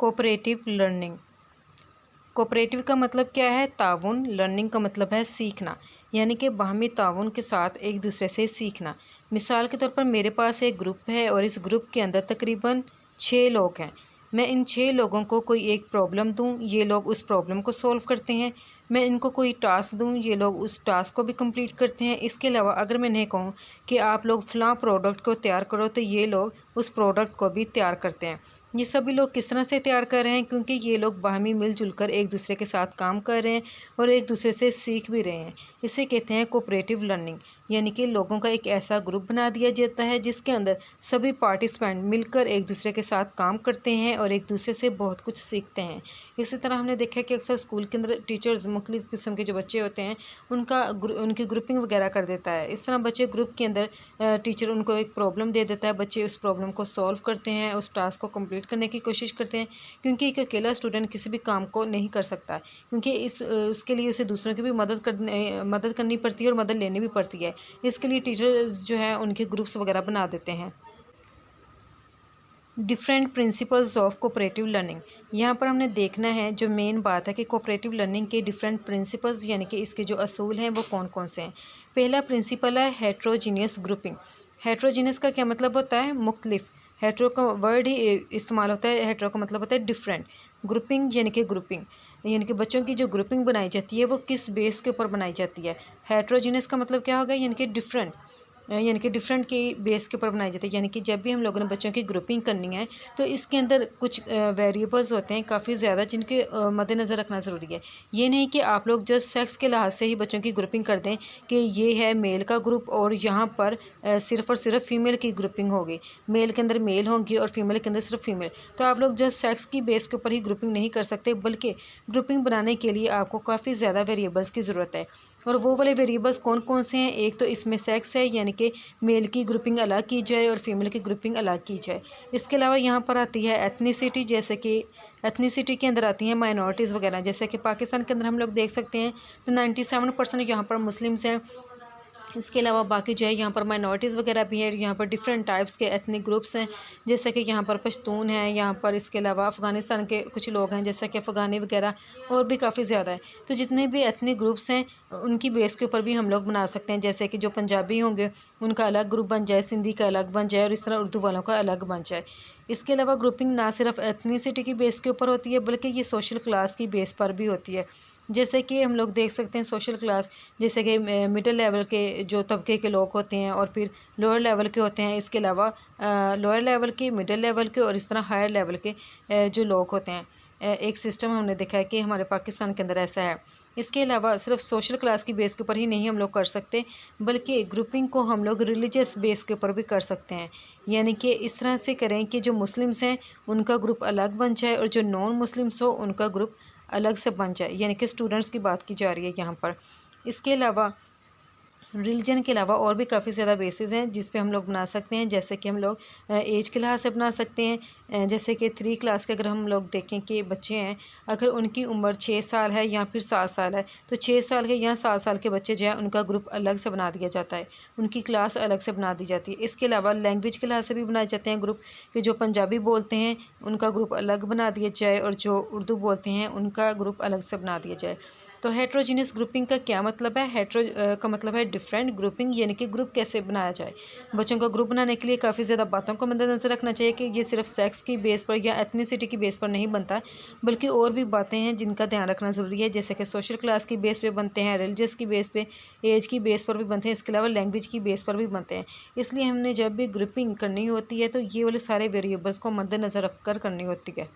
Cooperative learning. Cooperative का मतलब क्या है? ताउन। लर्निंग का मतलब है सीखना, यानी कि बाहमी ताउन के साथ एक दूसरे से सीखना। मिसाल के तौर पर मेरे पास एक ग्रुप है और इस ग्रुप के अंदर तकरीबन 6 लोग हैं। मैं इन 6 लोगों को कोई एक प्रॉब्लम दूं, ये लोग उस प्रॉब्लम को सॉल्व करते हैं। मैं इनको कोई टास्क दूं, ये लोग उस टास्क को भी कंप्लीट करते हैं। इसके अलावा अगर मैं इन्हें कहूँ कि आप लोग फ़लाँ प्रोडक्ट को तैयार करो, तो ये लोग उस प्रोडक्ट को भी तैयार करते हैं। ये सभी लोग किस तरह से तैयार कर रहे हैं? क्योंकि ये लोग बाहमी मिलजुल कर एक दूसरे के साथ काम कर रहे हैं और एक दूसरे से सीख भी रहे हैं। इसे कहते हैं कोऑपरेटिव लर्निंग, यानी कि लोगों का एक ऐसा ग्रुप बना दिया जाता है जिसके अंदर सभी पार्टिसिपेंट मिलकर एक दूसरे के साथ काम करते हैं और एक दूसरे से बहुत कुछ सीखते हैं। इसी तरह हमने देखा है कि अक्सर स्कूल के अंदर टीचर्स मुख्तलिफ़ किस्म के जो बच्चे होते हैं उनकी ग्रुपिंग वगैरह कर देता है। इस तरह बच्चे ग्रुप के अंदर टीचर उनको एक प्रॉब्लम दे देता है, बच्चे उस प्रॉब्लम को सॉल्व करते हैं, उस टास्क को कंप्लीट करने की कोशिश करते हैं। क्योंकि एक अकेला स्टूडेंट किसी भी काम को नहीं कर सकता, क्योंकि उसके लिए उसे दूसरों की भी मदद करनी पड़ती है और मदद लेनी भी पड़ती है। इसके लिए टीचर्स जो है उनके ग्रुप्स वगैरह बना देते हैं। Different principles of cooperative learning. यहाँ पर हमने देखना है, जो मेन बात है कि कोऑपरेटिव लर्निंग के डिफरेंट प्रिंसिपल्स यानी कि इसके जो असूल हैं वो कौन कौन से हैं। पहला प्रिंसिपल है हेट्रोजीनियस ग्रुपिंग। हेट्रोजीनियस का क्या मतलब होता है? मुख्तलिफ। हेट्रो का वर्ड ही इस्तेमाल होता है, हेट्रो का मतलब होता है डिफरेंट। ग्रुपिंग यानी कि ग्रुपिंग, यानी कि बच्चों की जो ग्रुपिंग बनाई जाती है वो किस बेस के ऊपर बनाई जाती है। हेट्रोजीनियस का मतलब क्या होगा? यानी कि डिफरेंट, यानी कि डिफरेंट की बेस के ऊपर बनाई जाती है। यानी कि जब भी हम लोगों ने बच्चों की ग्रुपिंग करनी है तो इसके अंदर कुछ वेरिएबल्स होते हैं काफ़ी ज़्यादा, जिनके मद्देनज़र रखना ज़रूरी है। ये नहीं कि आप लोग जस्ट सेक्स के लिहाज से ही बच्चों की ग्रुपिंग कर दें कि ये है मेल का ग्रुप और यहाँ पर सिर्फ़ और सिर्फ फ़ीमेल की ग्रुपिंग होगी, मेल के अंदर मेल होंगी और फीमेल के अंदर सिर्फ फीमेल। तो आप लोग जस्ट सेक्स की बेस के ऊपर ही ग्रुपिंग नहीं कर सकते, बल्कि ग्रुपिंग बनाने के लिए आपको काफ़ी ज़्यादा वेरिएबल्स की ज़रूरत है। और वो वाले वेरिएबल्स कौन कौन से हैं? एक तो इसमें सेक्स है, यानी कि मेल की ग्रुपिंग अलग की जाए और फीमेल की ग्रुपिंग अलग की जाए। इसके अलावा यहाँ पर आती है एथनिसिटी, जैसे कि एथनिसिटी के अंदर आती हैं माइनॉरिटीज़ वगैरह। जैसे कि पाकिस्तान के अंदर हम लोग देख सकते हैं तो 97% यहाँ पर मुस्लिम्स हैं। इसके अलावा बाकी जो है यहाँ पर माइनॉरिटीज़ वगैरह भी है। यहाँ पर डिफरेंट टाइप्स के एथनिक ग्रुप्स हैं, जैसे कि यहाँ पर पश्तून हैं, यहाँ पर इसके अलावा अफ़गानिस्तान के कुछ लोग हैं जैसे कि अफ़गानी वगैरह, और भी काफ़ी ज़्यादा है। तो जितने भी एथनिक ग्रुप्स हैं उनकी बेस के ऊपर भी हम लोग बना सकते हैं। जैसे कि जो पंजाबी होंगे उनका अलग ग्रुप बन जाए, सिंधी का अलग बन जाए और इस तरह उर्दू वालों का अलग बन जाए। इसके अलावा ग्रुपिंग ना सिर्फ एथनिसिटी की बेस के ऊपर होती है बल्कि ये सोशल क्लास की बेस पर भी होती है। जैसे कि हम लोग देख सकते हैं सोशल क्लास, जैसे कि मिडिल लेवल के जो तबके के लोग होते हैं और फिर लोअर लेवल के होते हैं। इसके अलावा लोअर लेवल के, मिडिल लेवल के और इस तरह हायर लेवल के जो लोग होते हैं। एक सिस्टम हमने देखा है कि हमारे पाकिस्तान के अंदर ऐसा है। इसके अलावा सिर्फ सोशल क्लास की बेस के ऊपर ही नहीं हम लोग कर सकते, बल्कि ग्रुपिंग को हम लोग रिलीजियस बेस के ऊपर भी कर सकते हैं। यानी कि इस तरह से करें कि जो मुस्लिम्स हैं उनका ग्रुप अलग बन जाए और जो नॉन मुस्लिम्स हो उनका ग्रुप अलग से बन जाए, यानी कि स्टूडेंट्स की बात की जा रही है यहाँ पर। इसके अलावा रिलीजन के अलावा और भी काफ़ी ज़्यादा बेसिस हैं जिस पे हम लोग बना सकते हैं। जैसे कि हम लोग एज के लिहाज से बना सकते हैं। जैसे कि 3 क्लास के अगर हम लोग देखें कि बच्चे हैं, अगर उनकी उम्र 6 साल है या फिर 7 साल है, तो 6 साल के या 7 साल के बच्चे जो है उनका ग्रुप अलग से बना दिया जाता है, उनकी क्लास अलग से बना दी जाती है। इसके अलावा लैंग्वेज के लिहाज से भी बनाए जाते हैं ग्रुप, कि जो पंजाबी बोलते हैं उनका ग्रुप अलग बना दिया जाए और जो उर्दू बोलते हैं उनका ग्रुप अलग से बना दिया जाए। तो हेट्रोजीनियस ग्रुपिंग का क्या मतलब है? का मतलब है डिफरेंट ग्रुपिंग, यानी कि ग्रुप कैसे बनाया जाए। बच्चों का ग्रुप बनाने के लिए काफ़ी ज़्यादा बातों को मद्देनज़र रखना चाहिए कि ये सिर्फ सेक्स की बेस पर या एथनिसिटी की बेस पर नहीं बनता, बल्कि और भी बातें हैं जिनका ध्यान रखना ज़रूरी है। जैसे कि सोशल क्लास की बेस पे बनते हैं, रिलीजियस की बेस पे, एज की बेस पर भी बनते हैं, इसके अलावा लैंग्वेज की बेस पर भी बनते हैं। इसलिए हमने जब भी ग्रुपिंग करनी होती है तो ये वाले सारे वेरिएबल्स को मद्देनज़र रख कर करनी होती है।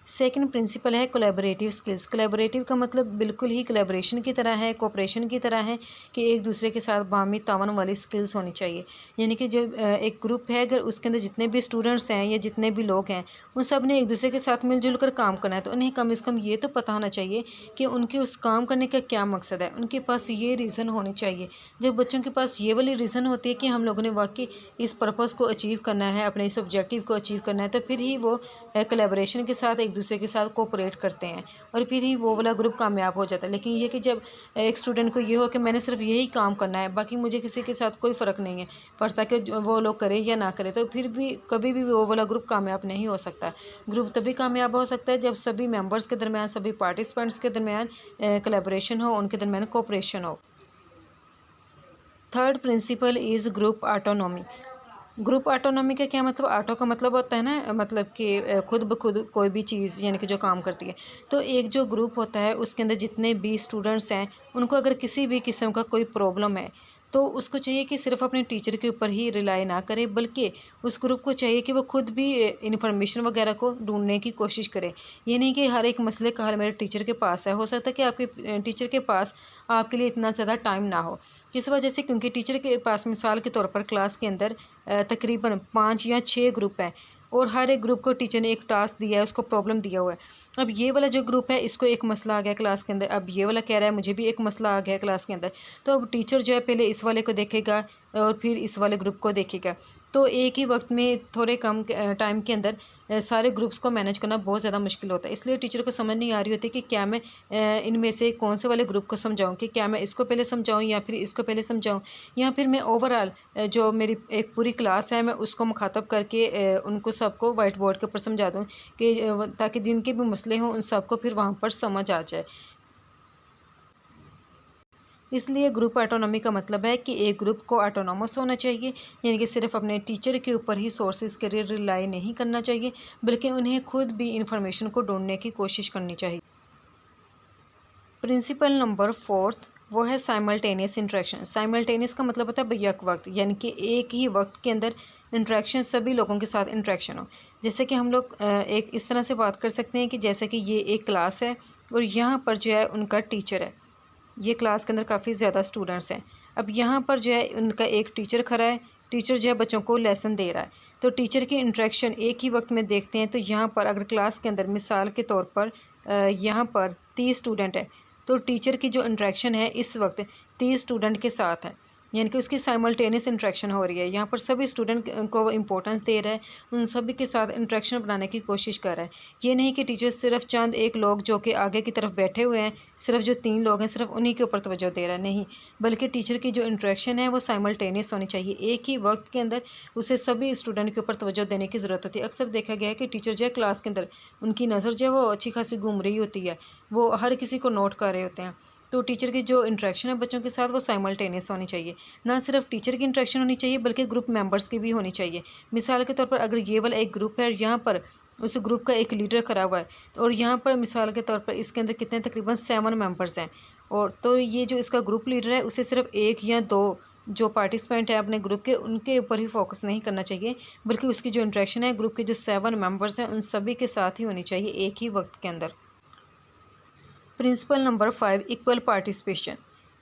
सेकंड प्रिंसिपल है कोलैबोरेटिव स्किल्स। कोलैबोरेटिव का मतलब बिल्कुल ही कोलैबोरेशन की तरह है, कोऑपरेशन की तरह है, कि एक दूसरे के साथ बाहमी तावन वाली स्किल्स होनी चाहिए। यानी कि जो एक ग्रुप है, अगर उसके अंदर जितने भी स्टूडेंट्स हैं या जितने भी लोग हैं उन सब ने एक दूसरे के साथ मिलजुल कर काम करना है, तो उन्हें कम से कम ये तो पता होना चाहिए कि उनके उस काम करने का क्या मकसद है। उनके पास ये रीज़न होनी चाहिए। जब बच्चों के पास ये वाली रीज़न होती है कि हम लोगों ने वाकई इस पर्पज़ को अचीव करना है, अपने इस ऑब्जेक्टिव को अचीव करना है, तो फिर ही वो कोलैबोरेशन के साथ एक दूसरे के साथ कोऑपरेट करते हैं और फिर ही वो वाला ग्रुप कामयाब हो जाता है। लेकिन ये कि जब एक स्टूडेंट को ये हो कि मैंने सिर्फ यही काम करना है, बाकी मुझे किसी के साथ कोई फ़र्क नहीं है पड़ता कि वो लोग करें या ना करें, तो फिर भी कभी भी वो वाला ग्रुप कामयाब नहीं हो सकता। ग्रुप तभी कामयाब हो सकता है जब सभी मेंबर्स के दरमियान, सभी पार्टिसिपेंट्स के दरमियान कोलैबोरेशन हो, उनके दरमियान कोऑपरेशन हो। Third principal is group autonomy. Group autonomy का क्या मतलब? ऑटो का मतलब होता है ना, मतलब कि खुद ब खुद कोई भी चीज़ यानी कि जो काम करती है। तो एक जो ग्रुप होता है उसके अंदर जितने भी स्टूडेंट्स हैं, उनको अगर किसी भी किस्म का कोई प्रॉब्लम है तो उसको चाहिए कि सिर्फ़ अपने टीचर के ऊपर ही रिलाई ना करे, बल्कि उस ग्रुप को चाहिए कि वो खुद भी इंफॉर्मेशन वगैरह को ढूंढने की कोशिश करे। ये नहीं कि हर एक मसले का हल मेरे टीचर के पास है। हो सकता है कि आपके टीचर के पास आपके लिए इतना ज़्यादा टाइम ना हो। किस वजह से? क्योंकि टीचर के पास मिसाल के तौर पर क्लास के अंदर तकरीबन 5 या 6 ग्रुप हैं और हर एक ग्रुप को टीचर ने एक टास्क दिया है, उसको प्रॉब्लम दिया हुआ है। अब ये वाला जो ग्रुप है इसको एक मसला आ गया क्लास के अंदर, अब ये वाला कह रहा है मुझे भी एक मसला आ गया क्लास के अंदर। तो अब टीचर जो है पहले इस वाले को देखेगा और फिर इस वाले ग्रुप को देखेगा। तो एक ही वक्त में थोड़े कम टाइम के अंदर सारे ग्रुप्स को मैनेज करना बहुत ज़्यादा मुश्किल होता है। इसलिए टीचर को समझ नहीं आ रही होती कि क्या मैं इनमें से कौन से वाले ग्रुप को समझाऊँ, कि क्या मैं इसको पहले समझाऊँ या फिर इसको पहले समझाऊँ, या फिर मैं ओवरऑल जो मेरी एक पूरी क्लास है मैं उसको मुखातब करके उनको सबको वाइट बोर्ड के ऊपर समझा दूँ कि ताकि जिनके भी मसले हों उन सबको फिर वहाँ पर समझ आ जाए। इसलिए ग्रुप ऑटोनॉमी का मतलब है कि एक ग्रुप को ऑटोनॉमस होना चाहिए, यानी कि सिर्फ अपने टीचर के ऊपर ही सोर्सेज के लिए रिलाई नहीं करना चाहिए, बल्कि उन्हें खुद भी इंफॉर्मेशन को ढूंढने की कोशिश करनी चाहिए। प्रिंसिपल नंबर फोर्थ वो है साइमल्टेनियस इंटरेक्शन। साइमल्टेनियस का मतलब होता है बैक वक्त, यानी कि एक ही वक्त के अंदर इंटरेक्शन, सभी लोगों के साथ इंटरेक्शन हो। जैसे कि हम लोग एक इस तरह से बात कर सकते हैं कि जैसे कि ये एक क्लास है और यहाँ पर जो है उनका टीचर है। ये क्लास के अंदर काफ़ी ज़्यादा स्टूडेंट्स हैं। अब यहाँ पर जो है उनका एक टीचर खड़ा है, टीचर जो है बच्चों को लेसन दे रहा है। तो टीचर की इंटरेक्शन एक ही वक्त में देखते हैं। तो यहाँ पर अगर क्लास के अंदर मिसाल के तौर पर यहाँ पर 30 स्टूडेंट है, तो टीचर की जो इंटरेक्शन है इस वक्त 30 स्टूडेंट के साथ है, यानी कि उसकी साइमल्टेनियस इंटरेक्शन हो रही है। यहाँ पर सभी स्टूडेंट को वो इम्पोर्टेंस दे रहा है, उन सभी के साथ इंटरेक्शन बनाने की कोशिश कर रहा है। ये नहीं कि टीचर सिर्फ चंद एक लोग जो कि आगे की तरफ बैठे हुए हैं, सिर्फ जो 3 लोग हैं सिर्फ उन्हीं के ऊपर तवज्जो दे रहा है, नहीं, बल्कि टीचर की जो इंटरेक्शन है वो साइमल्टेनियस होनी चाहिए। एक ही वक्त के अंदर उसे सभी स्टूडेंट के ऊपर तवज्जो देने की ज़रूरत होती है। अक्सर देखा गया है कि टीचर जो है क्लास के अंदर उनकी नज़र जो है वो अच्छी खासी घूम रही होती है, वो हर किसी को नोट कर रहे होते हैं। तो टीचर की जो इंटरेक्शन है बच्चों के साथ वो साइमल्टेनियस होनी चाहिए। ना सिर्फ टीचर की इंटरेक्शन होनी चाहिए बल्कि ग्रुप मेंबर्स की भी होनी चाहिए। मिसाल के तौर पर अगर ये वाला एक ग्रुप है, यहाँ पर उस ग्रुप का एक लीडर खड़ा हुआ है और यहाँ पर मिसाल के तौर पर इसके अंदर कितने तकरीबन 7 मेंबर्स हैं, और तो ये जो इसका ग्रुप लीडर है उसे सिर्फ 1 या 2 जो पार्टिसिपेंट है अपने ग्रुप के उनके ऊपर ही फोकस नहीं करना चाहिए, बल्कि उसकी जो इंटरेक्शन है ग्रुप के जो 7 मेंबर्स हैं उन सभी के साथ ही होनी चाहिए एक ही वक्त के अंदर। Principle number 5 equal participation.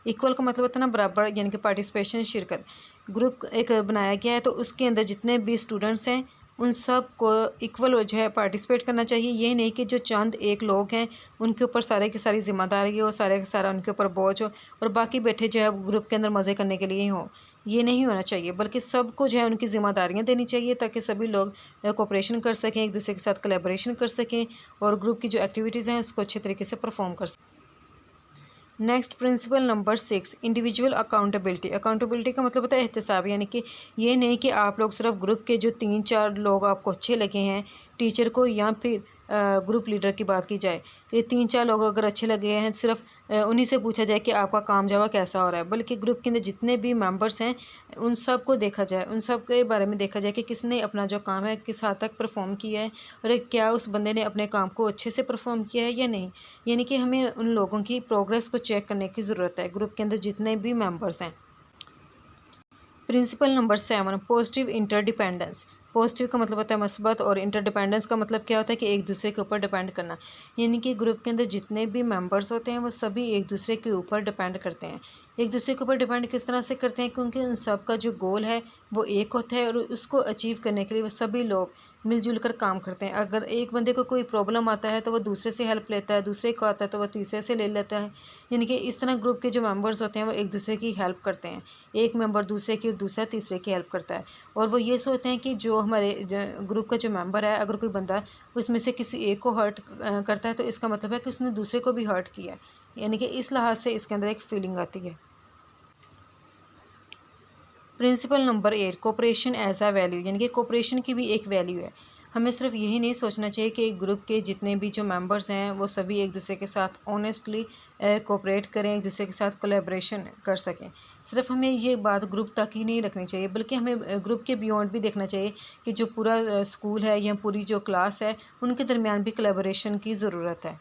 Equal का मतलब होता है ना बराबर, यानी कि पार्टिसिपेशन शिरकत। ग्रुप एक बनाया गया है तो उसके अंदर जितने भी स्टूडेंट्स हैं उन सब को इक्वल जो है पार्टिसिपेट करना चाहिए। ये नहीं कि जो चंद एक लोग हैं उनके ऊपर सारे की सारी जिम्मेदारी हो, सारे का सारा उनके ऊपर बोझ हो और बाकी बैठे जो है ग्रुप के अंदर मज़े करने के लिए ही हो। ये नहीं होना चाहिए, बल्कि सबको जो है उनकी ज़िम्मेदारियाँ देनी चाहिए ताकि सभी लोग कोऑपरेशन कर सकें, एक दूसरे के साथ कोलैबोरेशन कर सकें और ग्रुप की जो एक्टिविटीज़ हैं उसको अच्छे तरीके से परफॉर्म कर सकें। Next principle number 6 individual accountability. Accountability का मतलब होता है एहतसाब, यानी कि ये नहीं कि आप लोग सिर्फ ग्रुप के जो 3-4 लोग आपको अच्छे लगे हैं टीचर को, या फिर ग्रुप लीडर की बात की जाए कि 3-4 लोग अगर अच्छे लगे हैं सिर्फ उन्हीं से पूछा जाए कि आपका काम जावा कैसा हो रहा है, बल्कि ग्रुप के अंदर जितने भी मेंबर्स हैं उन सब को देखा जाए, उन सब के बारे में देखा जाए कि किसने अपना जो काम है किस हद तक परफॉर्म किया है और क्या उस बंदे ने अपने काम को अच्छे से परफॉर्म किया है या नहीं। यानी कि हमें उन लोगों की प्रोग्रेस को चेक करने की ज़रूरत है ग्रुप के अंदर जितने भी मेंबर्स हैं। Principle number 7 positive interdependence. Positive का मतलब होता है मस्बत और इंटरडिपेंडेंस का मतलब क्या होता है कि एक दूसरे के ऊपर डिपेंड करना, यानी कि ग्रुप के अंदर जितने भी मेंबर्स होते हैं वो सभी एक दूसरे के ऊपर डिपेंड करते हैं। एक दूसरे के ऊपर डिपेंड किस तरह से करते हैं? क्योंकि उन सब का जो गोल है वो एक होता है और उसको अचीव करने के लिए वो सभी लोग मिलजुल कर काम करते हैं। अगर एक बंदे को कोई प्रॉब्लम आता है तो वो दूसरे से हेल्प लेता है, दूसरे को आता है तो वो तीसरे से ले लेता है। यानी कि इस तरह ग्रुप के जो मेंबर्स होते हैं वो एक दूसरे की हेल्प करते हैं। एक मेंबर दूसरे की और दूसरा तीसरे की हेल्प करता है। और वो ये सोचते हैं कि जो हमारे ग्रुप का जो मेंबर है, अगर कोई बंदा उसमें से किसी एक को हर्ट करता है तो इसका मतलब है कि उसने दूसरे को भी हर्ट किया है। यानी कि इस लिहाज से इसके अंदर एक फीलिंग आती है। Principle number 8, cooperation as a value, यानी कि कोऑपरेशन की भी एक वैल्यू है। हमें सिर्फ यही नहीं सोचना चाहिए कि ग्रुप के जितने भी जो मेंबर्स हैं वो सभी एक दूसरे के साथ ऑनेस्टली कोऑपरेट करें, एक दूसरे के साथ कोलैबोरेशन कर सकें। सिर्फ हमें ये बात ग्रुप तक ही नहीं रखनी चाहिए, बल्कि हमें ग्रुप के बियॉन्ड भी देखना चाहिए कि जो पूरा स्कूल है या पूरी जो क्लास है उनके दरमियान भी कोलैबोरेशन की ज़रूरत है।